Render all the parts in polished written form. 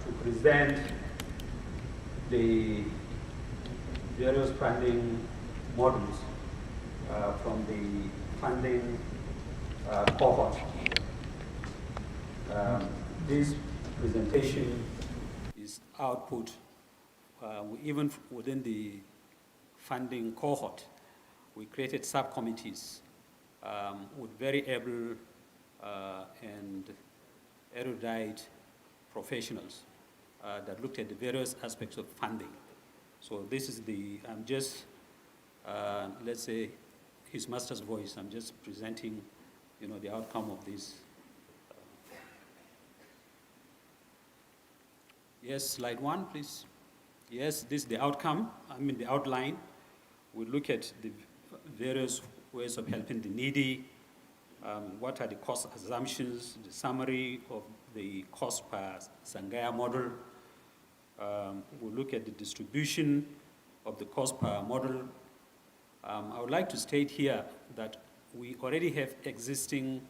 to present the various funding models from the funding cohort. This presentation is output even within the funding cohort. We created subcommittees with very able and erudite professionals that looked at the various aspects of funding. So this is the, I'm just, let's say, his master's voice. I'm just presenting, the outcome of this. Yes, slide 1, please. Yes, this is the outcome, the outline. We look at the various ways of helping the needy, what are the cost assumptions, the summary of the cost per Sangaya model. We'll look at the distribution of the cost per model. I would like to state here that we already have existing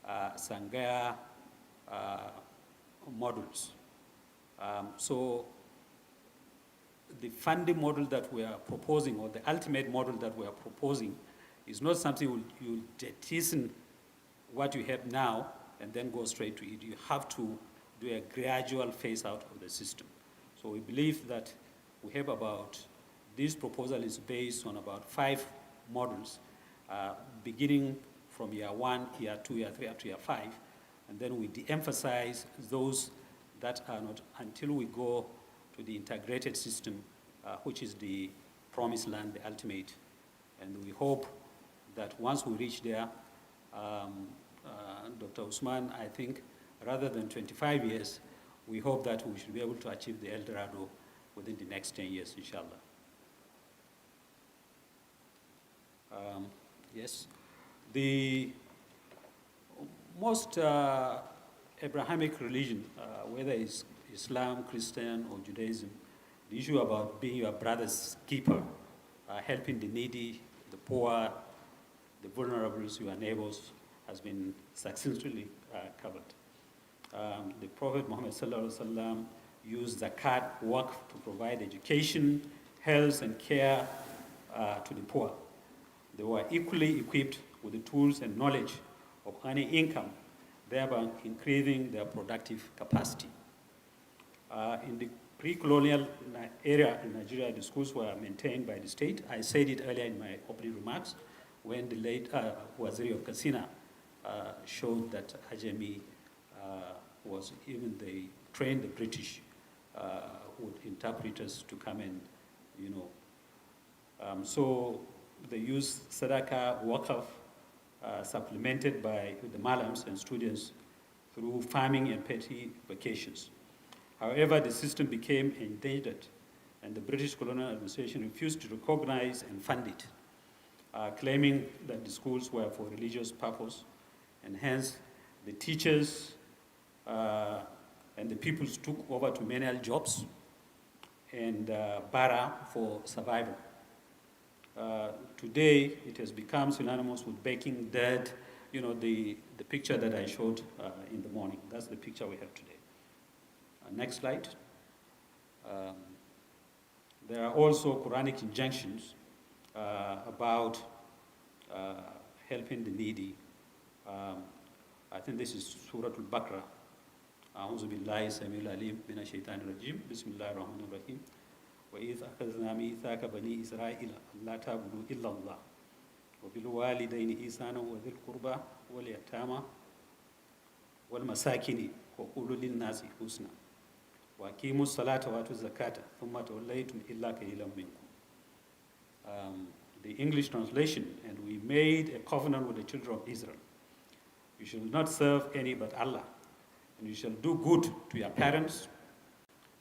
Sangaya models. So the funding model that we are proposing, or the ultimate model that we are proposing, is not something you'll jettison what you have now and then go straight to it. You have to do a gradual phase out of the system. So we believe that we have this proposal is based on about 5 models, beginning from year 1, year 2, year 3, up to year 5. And then we de-emphasize those that are not until we go to the integrated system, which is the promised land, the ultimate. And we hope that once we reach there, Dr. Usman, I think, rather than 25 years, we hope that we should be able to achieve the El Dorado within the next 10 years, inshallah. Yes. The most Abrahamic religion, whether it's Islam, Christian, or Judaism, the issue about being your brother's keeper, helping the needy, the poor, the vulnerables, your neighbors, has been successfully covered. The Prophet Muhammad ﷺ used zakat, waqf, to provide education, health, and care to the poor. They were equally equipped with the tools and knowledge of earning income, thereby increasing their productive capacity. In the pre-colonial era in Nigeria, the schools were maintained by the state. I said it earlier in my opening remarks when the late Waziri of Katsina showed that Ajami they trained the British with interpreters to come and, so they used Sadaqah, Waqf, supplemented by the Malams and students through farming and petty vacations. However, the system became endangered, and the British colonial administration refused to recognize and fund it, claiming that the schools were for religious purpose, and hence the teachers and the pupils took over to menial jobs and bara for survival. Today, it has become synonymous with baking dirt, the picture that I showed in the morning. That's the picture we have today. Next slide. There are also Quranic injunctions about helping the needy. I think this is Surah Al-Baqarah. أعوذ بالله السميع العليم من الشيطان الرجيم بسم الله الرحمن الرحيم وإذ أخذنا ميثاق بني إسرائيل لا تعبدوا إلا الله وبالوالدين إحسانا وذي القربى واليتامى والمساكين وقولوا للناس حسنا وأقيموا الصلاة وآتوا الزكاة ثم توليتم إلا قليلا منكم. The English translation, and we made a covenant with the children of Israel. You shall not serve any but Allah, and you shall do good to your parents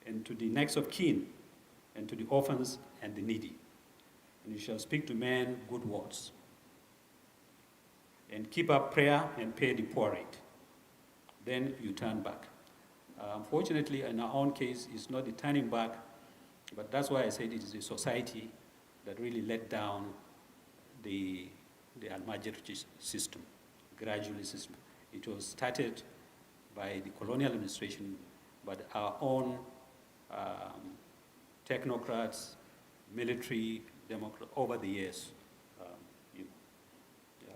and to the next of kin and to the orphans and the needy. And you shall speak to men good words. And keep up prayer and pay the poor rate. Then you turn back. Unfortunately, in our own case, it's not the turning back, but that's why I said it is a society that really let down the Al-Majid system, gradually system. It was started by the colonial administration but our own technocrats, military, democrats over the years. You know,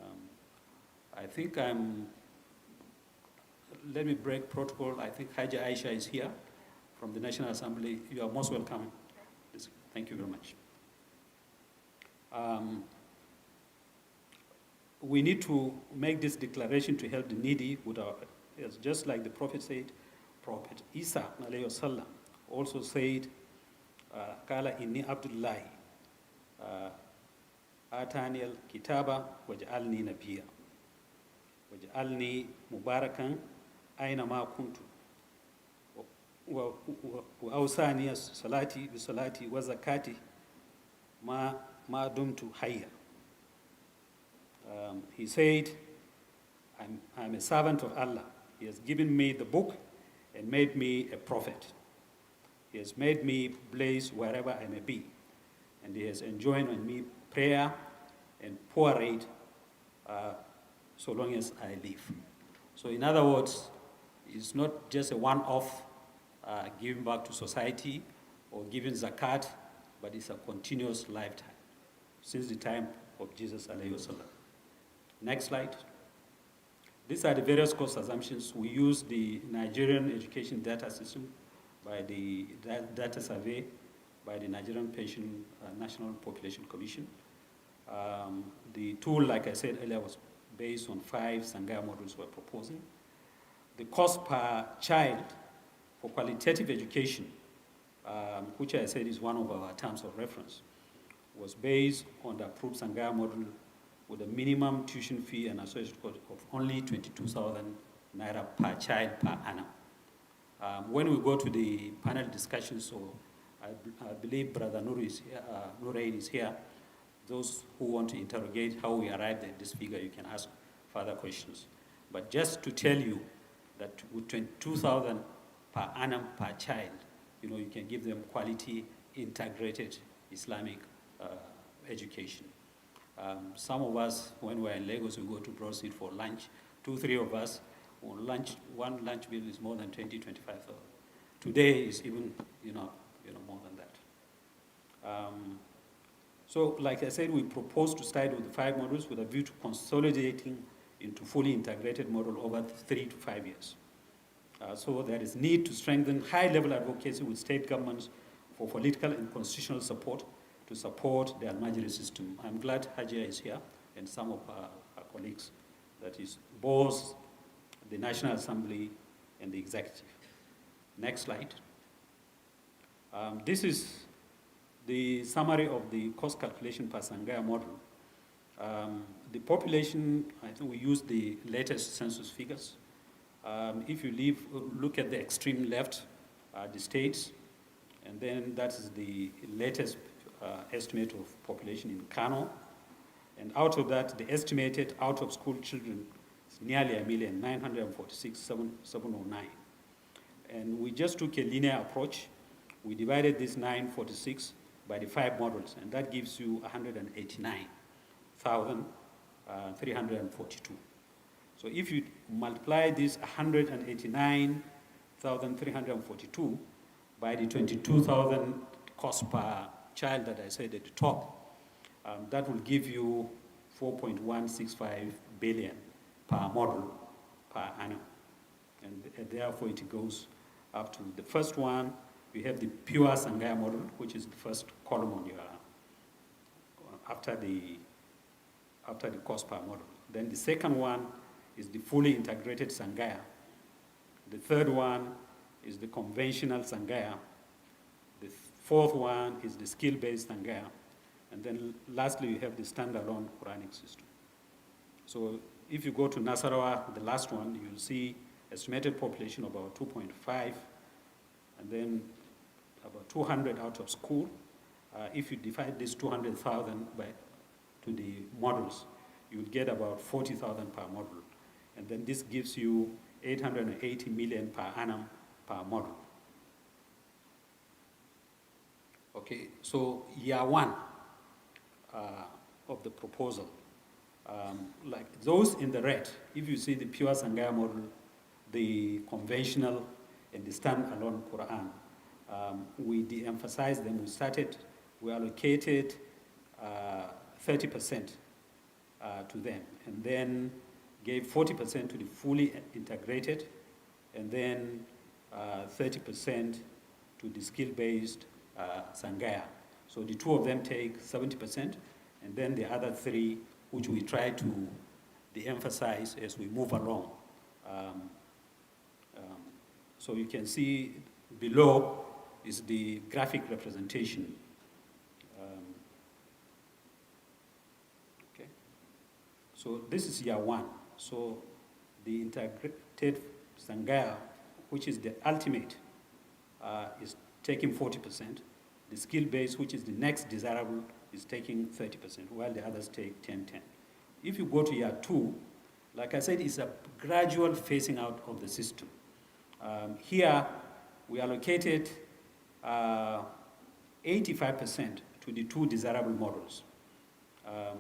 I think let me break protocol. I think Haja Aisha is here from the National Assembly. You are most welcome. Thank you very much. We need to make this declaration to help the needy with our, just like the Prophet said. Prophet Isa alayhi wasallam also said, Kala inni Abdullahi, Atani al-kitaba waj'alni nabiyya, waj'alni mubarakan aina ma kuntu, wa awsani salati bi salati wa zakati ma dumtu hayya. He said, I'm a servant of Allah. He has given me the book and made me a prophet. He has made me blaze wherever I may be. And he has enjoined on me prayer and poor aid so long as I live. So in other words, it's not just a one-off giving back to society or giving zakat, but it's a continuous lifetime since the time of Jesus alayhi wasallam. Next slide. These are the various cost assumptions. We use the Nigerian education data system by the data survey by the Nigerian Pension National Population Commission. The tool, like I said earlier, was based on 5 Sangaya models we're proposing. The cost per child for qualitative education, which I said is one of our terms of reference, was based on the approved Sangaya model with a minimum tuition fee and associated cost of only 22,000 naira per child per annum. When we go to the panel discussion, so I believe Brother Nurain is here. Those who want to interrogate how we arrived at this figure, you can ask further questions. But just to tell you that with 22,000 per annum per child, you can give them quality, integrated Islamic education. Some of us, when we're in Lagos, we go to Broad Street for lunch. 2-3 of us, one lunch bill is more than 20,000-25,000. Today is even, more than that. So, like I said, we propose to start with the 5 models with a view to consolidating into fully integrated model over 3 to 5 years. So there is need to strengthen high-level advocacy with state governments for political and constitutional support to support the Al-Majri system. I'm glad Hajia is here and some of our colleagues, that is both the National Assembly and the Executive. Next slide. This is the summary of the cost calculation per Sangaya model. The population, I think we use the latest census figures. If you look at the extreme left, the states, and then that is the latest estimate of population in Kano. And out of that, the estimated out-of-school children is nearly 1,946,709. And we just took a linear approach. We divided this 946 by the 5 models, and that gives you 189,342. So if you multiply this 189,342 by the 22,000 cost per child that I said at the top, that will give you 4.165 billion per model per annum. And therefore it goes up to the first one. We have the pure Sangaya model, which is the first column on your, after the cost per model. Then the second one is the fully integrated Sangaya. The third one is the conventional Sangaya. The fourth one is the skill-based Sangaya. And then lastly, we have the standalone Quranic system. So if you go to Nasarawa, the last one, you'll see estimated population about 2.5, and then about 200 out of school. If you divide this 200,000 to the models, you'll get about 40,000 per model. And then this gives you 880 million per annum per model. Okay, so year one of the proposal, like those in the red, if you see the pure Sangaya model, the conventional, and the stand-alone Quran. We de-emphasized them. We allocated 30% to them, and then gave 40% to the fully integrated, and then 30% to the skill-based Sangaya. So the two of them take 70%, and then the other three, which we try to de-emphasize as we move along. So you can see below is the graphic representation. Okay. So this is year one. So the integrated Sangaya, which is the ultimate, is taking 40%. The skill-based, which is the next desirable, is taking 30%, while the others take 10-10. If you go to year two, like I said, it's a gradual phasing out of the system. Here, we allocated 85% to the two desirable models.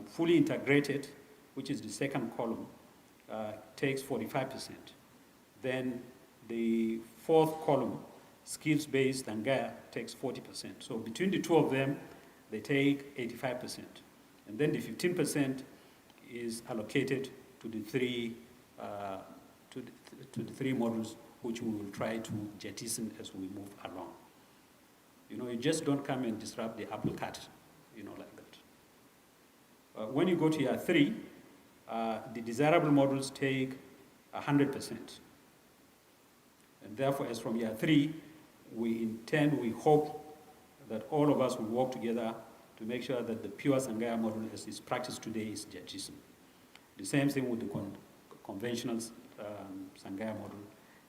Fully integrated, which is the second column, takes 45%. Then the fourth column, skills-based Sangaya, takes 40%. So between the two of them, they take 85%. And then the 15% is allocated to the three models, which we will try to jettison as we move along. You know, you just don't come and disrupt the apple cart, you know, like that. When you go to year three, the desirable models take 100%. And therefore, as from year three, we hope that all of us will work together to make sure that the pure Sangaya model as is practiced today is jettisoned. The same thing with the conventional Sangaya model,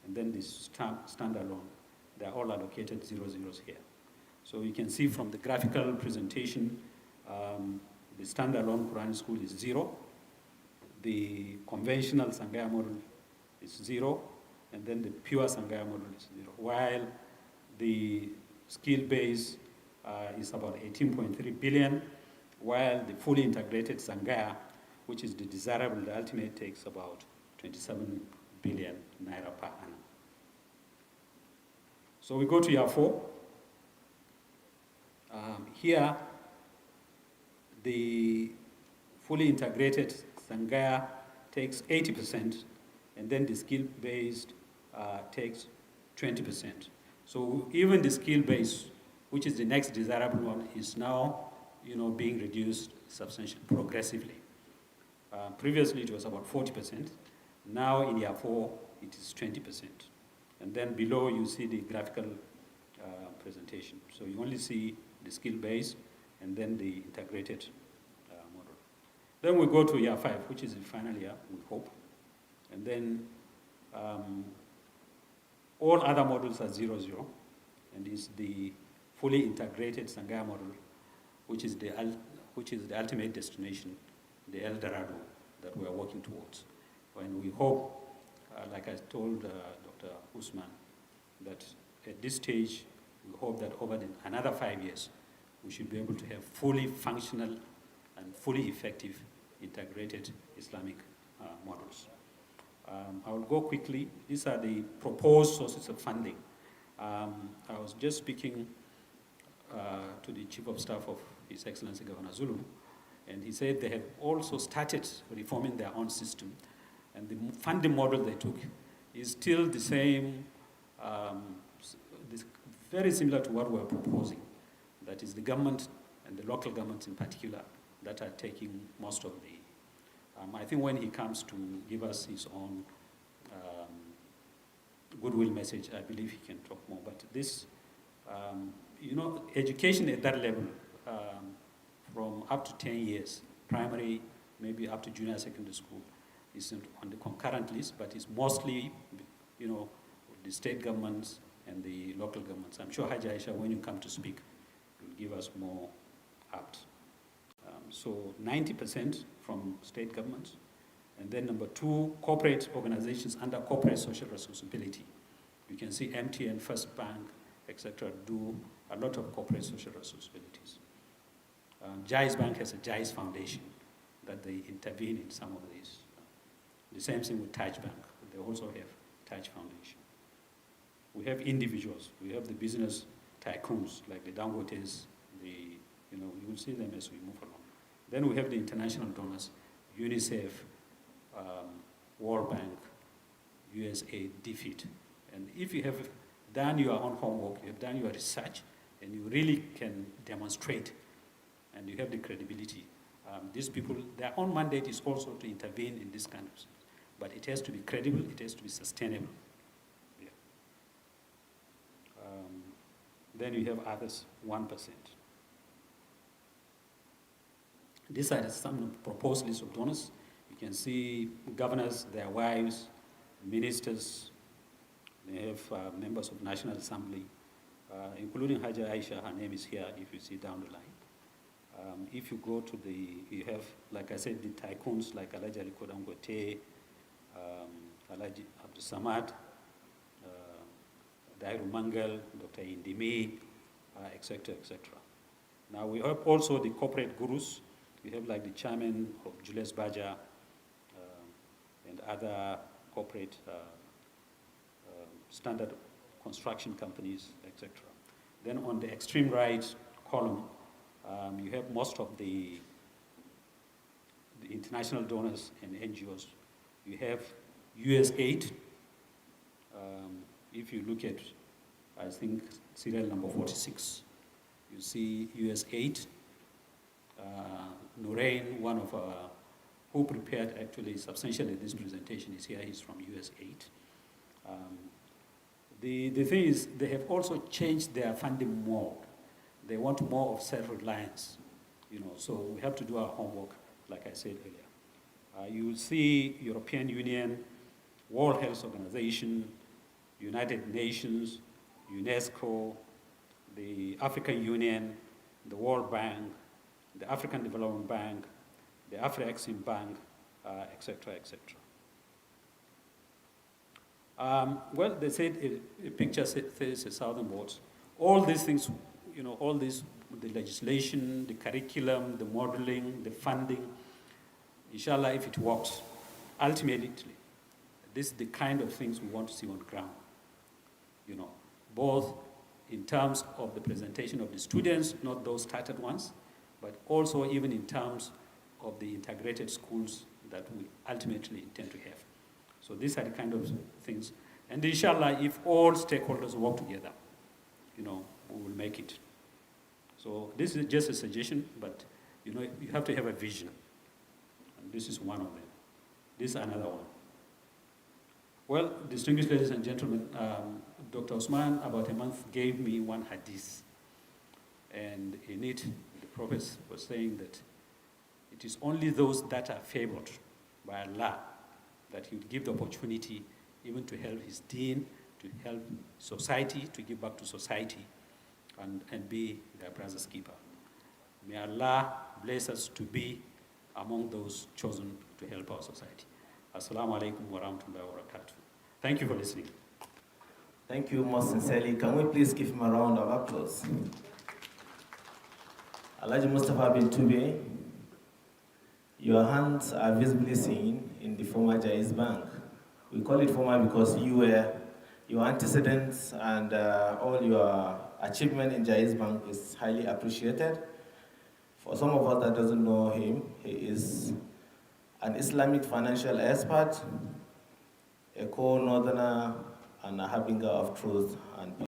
and then the standalone. They're all allocated 0 zeros here. So you can see from the graphical presentation, the standalone Quranic school is 0. The conventional Sangaya model is 0, and then the pure Sangaya model is 0. While the skill-based is about 18.3 billion, while the fully integrated Sangaya, which is the desirable, the ultimate, takes about 27 billion naira per annum. So we go to year 4. Here, the fully integrated Sangaya takes 80%, and then the skill-based takes 20%. So even the skill-based, which is the next desirable one, is now, you know, being reduced substantially, progressively. Previously, it was about 40%. Now, in year 4, it is 20%. And then below, you see the graphical presentation. So you only see the skill-based and then the integrated model. Then we go to year 5, which is the final year, we hope. And then all other models are 0-0, and is the fully integrated Sangaya model, which is the ultimate destination, the El Dorado that we are working towards. And we hope, like I told Dr. Usman, that at this stage, we hope that over another 5 years, we should be able to have fully functional and fully effective integrated Islamic models. I will go quickly. These are the proposed sources of funding. I was just speaking to the Chief of Staff of His Excellency Governor Zulu, and he said they have also started reforming their own system, and the funding model they took is still the same, very similar to what we're proposing. That is the government and the local governments in particular that are taking most of the. I think when he comes to give us his own goodwill message, I believe he can talk more. But this, you know, education at that level, from up to 10 years, primary, maybe up to junior secondary school, is on the concurrent list, but it's mostly, you know, the state governments and the local governments. I'm sure Haji Aisha, when you come to speak, will give us more apt. So 90% from state governments. And then number 2, corporate organizations under corporate social responsibility. You can see MTN, First Bank, etc. do a lot of corporate social responsibilities. Jais Bank has a Jais Foundation that they intervene in some of these. The same thing with Taj Bank. They also have Taj Foundation. We have individuals. We have the business tycoons like the Dangotes. You will see them as we move along. Then we have the international donors, UNICEF, World Bank, USA, DFID. And if you have done your own homework, you have done your research, and you really can demonstrate, and you have the credibility. These people, their own mandate is also to intervene in this kind of things. But it has to be credible, it has to be sustainable. Yeah. Then you have others, 1%. These are some proposed lists of donors. You can see governors, their wives, ministers. They have members of National Assembly, including Haja Aisha. Her name is here if you see down the line. If you go to you have, like I said, the tycoons like Alhaji Aliko Dangote, Alhaji Abdul Samad, Dairu Mangal, Dr. Indimi, etc., etc. Now we have also the corporate gurus. We have like the chairman of Julius Baja and other corporate standard construction companies, etc. Then on the extreme right column, you have most of the international donors and NGOs. You have US aid. If you look at, I think, serial number 46, you see US aid. Nurain, one of who prepared actually substantially this presentation, is here. He's from US aid. The thing is, they have also changed their funding mode. They want more of self-reliance, so we have to do our homework, like I said earlier. You will see European Union, World Health Organization, United Nations, UNESCO, the African Union, the World Bank, the African Development Bank, the Afro-Exim Bank, etc., etc. Well, they said a picture says 1,000 words. All these things, all this, the legislation, the curriculum, the modeling, the funding, inshallah, if it works, ultimately, this is the kind of things we want to see on the ground. Both in terms of the presentation of the students, not those started ones, but also even in terms of the integrated schools that we ultimately intend to have. So these are the kind of things. And inshallah, if all stakeholders work together, we will make it. So this is just a suggestion, but you have to have a vision. And this is one of them. This is another one. Well, distinguished ladies and gentlemen, Dr. Osman, about a month, gave me one hadith. And in it, the Prophet was saying that it is only those that are favored by Allah that he would give the opportunity even to help his deen, to help society, to give back to society, and be their brother's keeper. May Allah bless us to be among those chosen to help our society. Assalamu alaikum wa rahmatullahi wa barakatuh. Thank you for listening. Thank you most sincerely. Can we please give him a round of applause? Alhaji Mustapha Bintube, your hands are visibly seen in the former Jaiz Bank. We call it former because your antecedents and all your achievement in Jaiz Bank is highly appreciated. For some of us that doesn't know him, he is an Islamic financial expert, a co-northerner, and a harbinger of truth and peace.